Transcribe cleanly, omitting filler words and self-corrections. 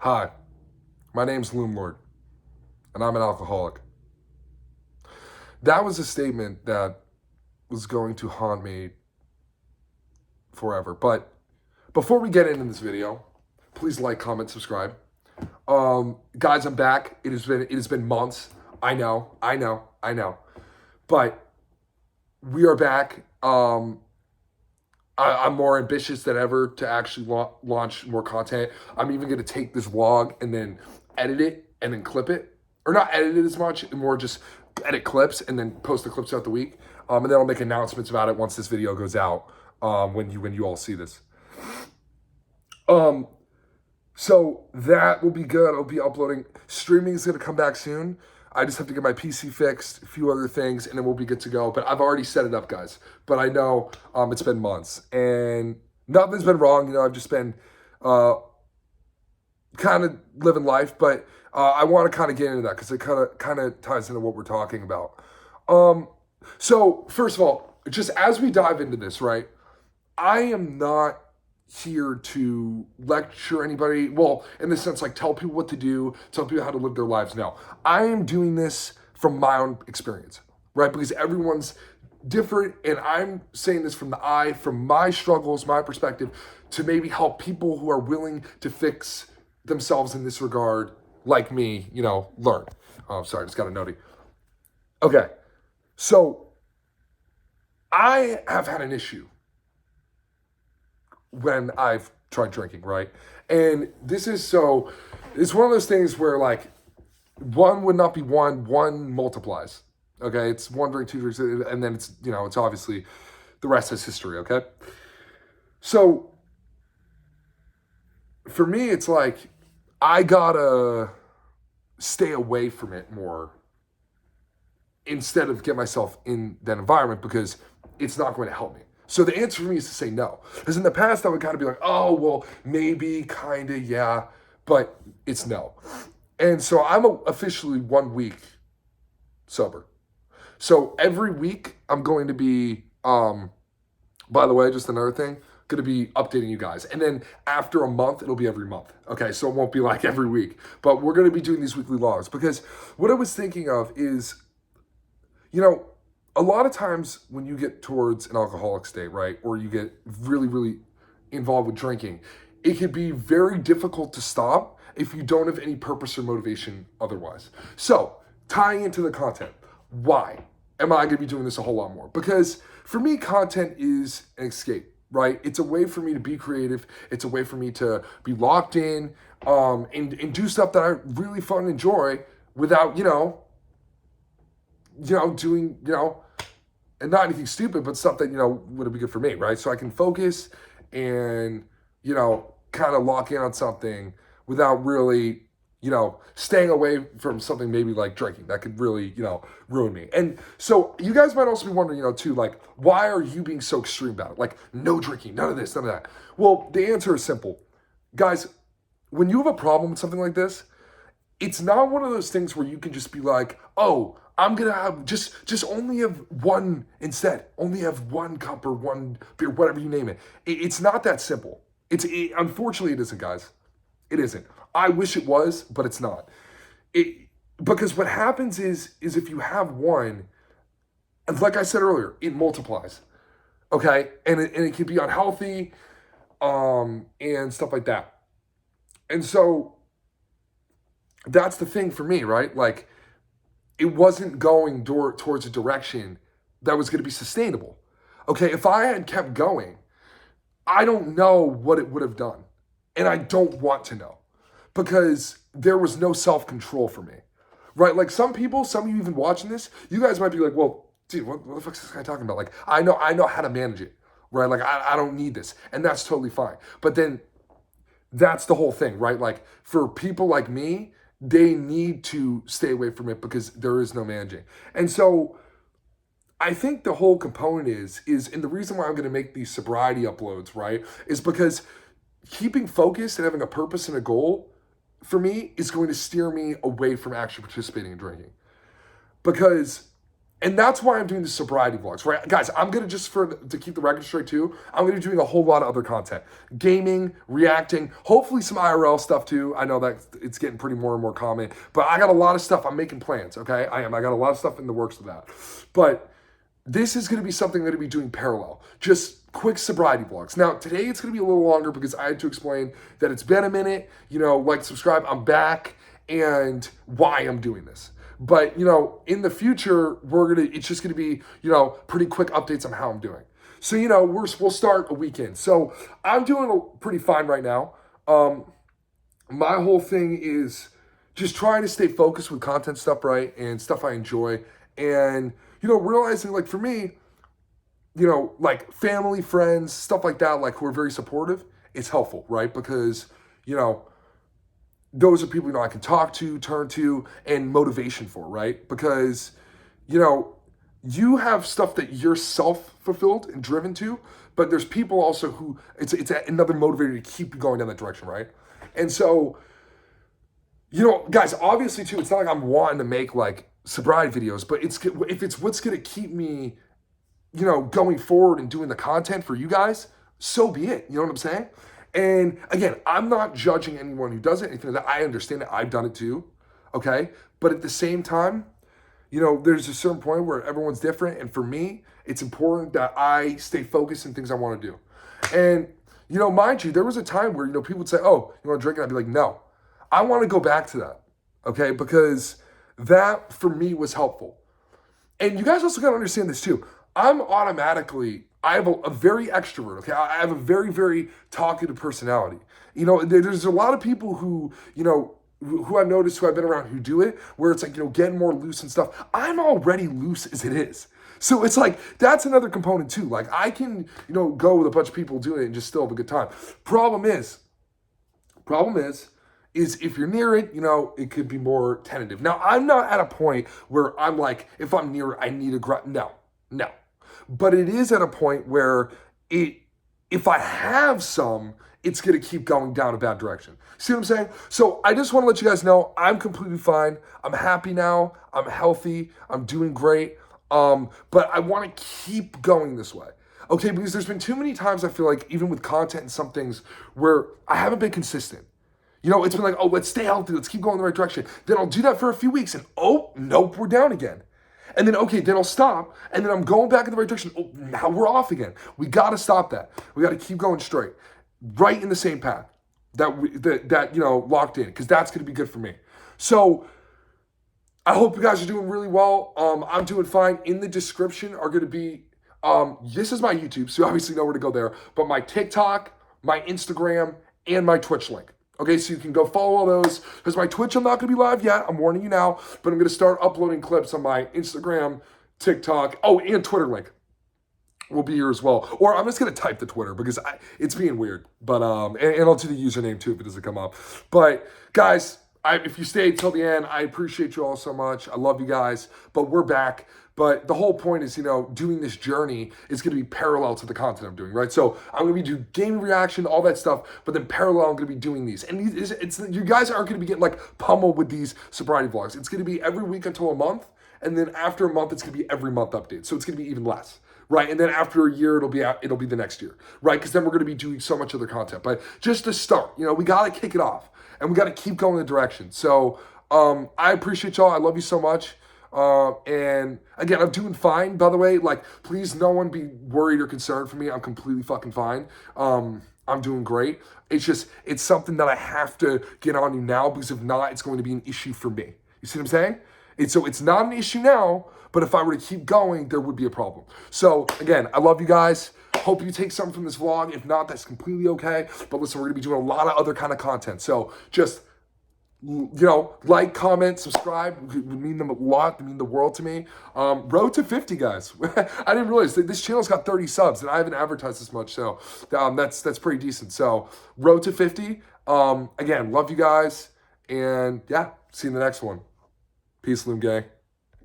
Hi, my name's loomlordd, and I'm an alcoholic. That was a statement that was going to haunt me forever. But before we get into this video, please like, comment, subscribe. Guys, I'm back. It has been months. I know. But we are back. I'm more ambitious than ever to actually launch more content. I'm even going to take this vlog and then edit it and then clip it. Or not edit it as much, more just edit clips and then post the clips throughout the week. And then I'll make announcements about it once this video goes out, when you all see this. So that will be good. I'll be uploading. Streaming is going to come back soon. I just have to get my PC fixed, a few other things, and then we'll be good to go. But I've already set it up, guys. But I know it's been months, and nothing's been wrong. I've just been kind of living life. But I want to kind of get into that because it kind of ties into what we're talking about. So first of all, just as we dive into this, right? I am not here to lecture anybody. Well, in the sense, like tell people what to do, tell people how to live their lives. No, I am doing this from my own experience, right? Because everyone's different, and I'm saying this from my struggles, my perspective, to maybe help people who are willing to fix themselves in this regard, like me, learn. Oh, sorry, just got a notey. Okay, so I have had an issue when I've tried drinking, right? And it's one of those things where like one would not be one multiplies. Okay, it's one drink, two drinks, and then it's obviously the rest is history. Okay, so for me, it's like I gotta stay away from it more instead of get myself in that environment because it's not going to help me. So the answer for me is to say no. Because in the past, I would kind of be like, oh, well, maybe, kind of, yeah, but it's no. And so I'm officially 1 week sober. So every week, I'm going to be, by the way, just another thing, going to be updating you guys. And then after a month, it'll be every month. Okay, so it won't be like every week. But we're going to be doing these weekly logs. Because what I was thinking of is, a lot of times when you get towards an alcoholic state, right, or you get really, really involved with drinking, it can be very difficult to stop if you don't have any purpose or motivation otherwise. So, tying into the content, why am I going to be doing this a whole lot more? Because for me, content is an escape, right? It's a way for me to be creative. It's a way for me to be locked in and do stuff that I really fun and enjoy without, doing, and not anything stupid, but stuff that, would be good for me, right? So I can focus and, kind of lock in on something without really, staying away from something maybe like drinking that could really, ruin me. And so you guys might also be wondering, too, like, why are you being so extreme about it? Like, no drinking, none of this, none of that. Well, the answer is simple. Guys, when you have a problem with something like this, it's not one of those things where you can just be like, oh, I'm going to have just only have one instead. Only have one cup or one beer, whatever you name it. It's not that simple. Unfortunately, it isn't, guys. It isn't. I wish it was, but it's not. Because what happens is if you have one, like I said earlier, it multiplies. Okay? And it can be unhealthy and stuff like that. And so that's the thing for me, right? Like, it wasn't going towards a direction that was going to be sustainable. Okay, if I had kept going, I don't know what it would have done. And I don't want to know because there was no self-control for me, right? Like some of you even watching this, you guys might be like, well, dude, what the fuck is this guy talking about? Like, I know how to manage it, right? Like, I don't need this. And that's totally fine. But then that's the whole thing, right? Like for people like me, they need to stay away from it because there is no managing. And so I think the whole component is, and the reason why I'm going to make these sobriety uploads, right, is because keeping focused and having a purpose and a goal for me is going to steer me away from actually participating in drinking. Because And that's why I'm doing the sobriety vlogs, right? Guys, I'm going to to keep the record straight too, I'm going to be doing a whole lot of other content. Gaming, reacting, hopefully some IRL stuff too. I know that it's getting pretty more and more common, but I got a lot of stuff. I'm making plans, okay? I got a lot of stuff in the works of that. But this is going to be something I'm going to be doing parallel. Just quick sobriety vlogs. Now, today it's going to be a little longer because I had to explain that it's been a minute, like, subscribe, I'm back, and why I'm doing this. But, in the future, it's just gonna be, pretty quick updates on how I'm doing. So, we'll start a weekend. So I'm doing pretty fine right now. My whole thing is just trying to stay focused with content stuff, right? And stuff I enjoy. And, realizing, like, for me, like, family, friends, stuff like that, like, who are very supportive, it's helpful, right? Because, those are people, I can talk to, turn to, and motivation for, right? Because, you have stuff that you're self-fulfilled and driven to, but there's people also who, it's another motivator to keep you going down that direction, right? And so, guys, obviously, too, it's not like I'm wanting to make, like, sobriety videos, but if it's what's going to keep me, going forward and doing the content for you guys, so be it. You know what I'm saying? And again, I'm not judging anyone who does it, anything like that. I understand that I've done it too, okay? But at the same time, there's a certain point where everyone's different. And for me, it's important that I stay focused in things I want to do. And, mind you, there was a time where, people would say, oh, you want to drink? And I'd be like, no, I want to go back to that, okay? Because that, for me, was helpful. And you guys also got to understand this too. I have a very extrovert, okay? I have a very, very talkative personality. There's a lot of people who, who I've noticed, who I've been around, who do it, where it's like, getting more loose and stuff. I'm already loose as it is. So it's like, that's another component too. Like, I can, go with a bunch of people doing it and just still have a good time. Problem is if you're near it, it could be more tentative. Now, I'm not at a point where I'm like, if I'm near it, I need a no. But it is at a point where if I have some, it's going to keep going down a bad direction. See what I'm saying? So I just want to let you guys know I'm completely fine. I'm happy now. I'm healthy. I'm doing great. But I want to keep going this way. Okay, because there's been too many times I feel like, even with content and some things, where I haven't been consistent. It's been like, oh, let's stay healthy. Let's keep going in the right direction. Then I'll do that for a few weeks and, oh, nope, we're down again. And then, okay, then I'll stop, and then I'm going back in the right direction. Oh, now we're off again. We got to stop that. We got to keep going straight, right in the same path that locked in, because that's going to be good for me. So I hope you guys are doing really well. I'm doing fine. In the description are going to be, this is my YouTube, so you obviously know where to go there, but my TikTok, my Instagram, and my Twitch link. Okay, so you can go follow all those. Because my Twitch, I'm not going to be live yet. I'm warning you now. But I'm going to start uploading clips on my Instagram, TikTok, and Twitter link will be here as well. Or I'm just going to type the Twitter because it's being weird. But and I'll do the username too if it doesn't come up. But guys, if you stayed till the end, I appreciate you all so much. I love you guys. But we're back. But the whole point is, doing this journey is going to be parallel to the content I'm doing, right? So I'm going to be doing game reaction, all that stuff, but then parallel, I'm going to be doing these. And you guys aren't going to be getting like pummeled with these sobriety vlogs. It's going to be every week until a month. And then after a month, it's going to be every month update. So it's going to be even less, right? And then after a year, it'll be the next year, right? Because then we're going to be doing so much other content. But just to start, we got to kick it off. And we got to keep going in the direction. So I appreciate y'all. I love you so much. And again, I'm doing fine, by the way. Like, please, no one be worried or concerned for me. I'm completely fucking fine. I'm doing great. It's something that I have to get on you now, because if not, it's going to be an issue for me. You see what I'm saying? It's not an issue now, but if I were to keep going, there would be a problem. So again, I love you guys. Hope you take something from this vlog. If not, that's completely okay. But listen, we're going to be doing a lot of other kind of content. So just, like, comment, subscribe. It would mean them a lot. It would mean the world to me. Road to 50, guys. I didn't realize that this channel's got 30 subs, and I haven't advertised this much, so that's pretty decent. So road to 50. Again, love you guys, and yeah, see you in the next one. Peace, Loom Gang.